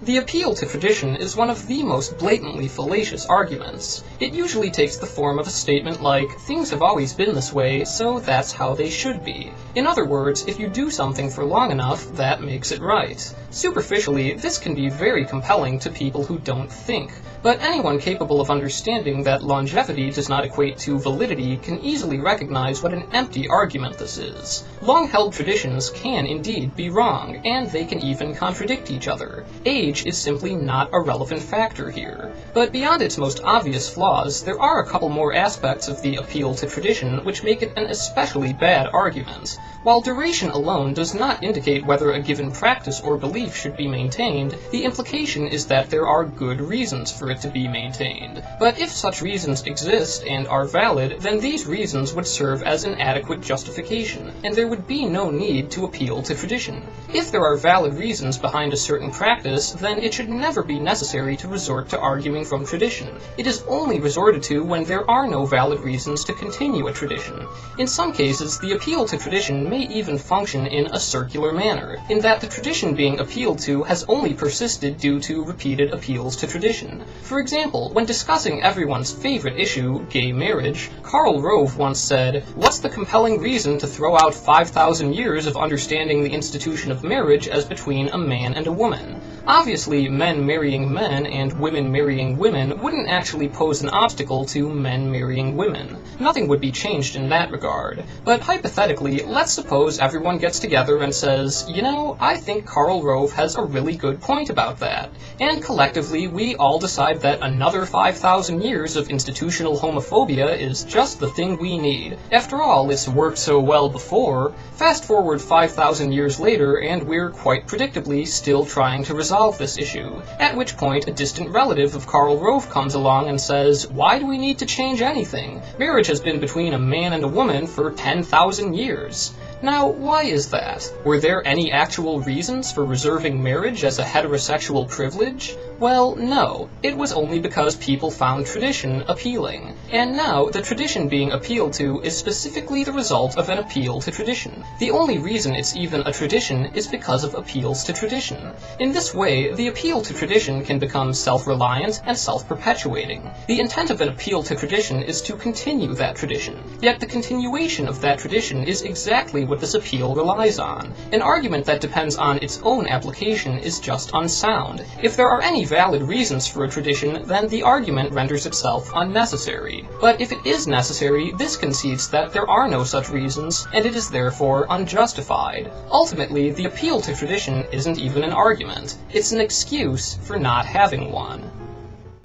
The appeal to tradition is one of the most blatantly fallacious arguments. It usually takes the form of a statement like, things have always been this way, so that's how they should be. In other words, if you do something for long enough, that makes it right. Superficially, this can be very compelling to people who don't think, but anyone capable of understanding that longevity does not equate to validity can easily recognize what an empty argument this is. Long-held traditions can indeed be wrong, and they can even contradict each other. Age is simply not a relevant factor here. But beyond its most obvious flaws, there are a couple more aspects of the appeal to tradition which make it an especially bad argument. While duration alone does not indicate whether a given practice or belief should be maintained, the implication is that there are good reasons for it to be maintained. But if such reasons exist and are valid, then these reasons would serve as an adequate justification, and there would be no need to appeal to tradition. If there are valid reasons behind a certain practice, then it should never be necessary to resort to arguing from tradition. It is only resorted to when there are no valid reasons to continue a tradition. In some cases, the appeal to tradition may even function in a circular manner, in that the tradition being appealed to has only persisted due to repeated appeals to tradition. For example, when discussing everyone's favorite issue, gay marriage, Karl Rove once said, "What's the compelling reason to throw out 5,000 years of understanding the institution of marriage as between a man and a woman?" Obviously, men marrying men and women marrying women wouldn't actually pose an obstacle to men marrying women. Nothing would be changed in that regard. But hypothetically, let's suppose everyone gets together and says, you know, I think Karl Rove has a really good point about that. And collectively, we all decide that another 5,000 years of institutional homophobia is just the thing we need. After all, it's worked so well before. Fast forward 5,000 years later, and we're quite predictably still trying to resolve this issue. At which point, a distant relative of Karl Rove comes along and says, why do we need to change anything? Marriage has been between a man and a woman for 10,000 years. Now, why is that? Were there any actual reasons for reserving marriage as a heterosexual privilege? Well, no. It was only because people found tradition appealing. And now, the tradition being appealed to is specifically the result of an appeal to tradition. The only reason it's even a tradition is because of appeals to tradition. In this way, the appeal to tradition can become self-reliant and self-perpetuating. The intent of an appeal to tradition is to continue that tradition. Yet the continuation of that tradition is exactly what this appeal relies on. An argument that depends on its own application is just unsound. If there are any valid reasons for a tradition, then the argument renders itself unnecessary. But if it is necessary, this concedes that there are no such reasons, and it is therefore unjustified. Ultimately, the appeal to tradition isn't even an argument. It's an excuse for not having one.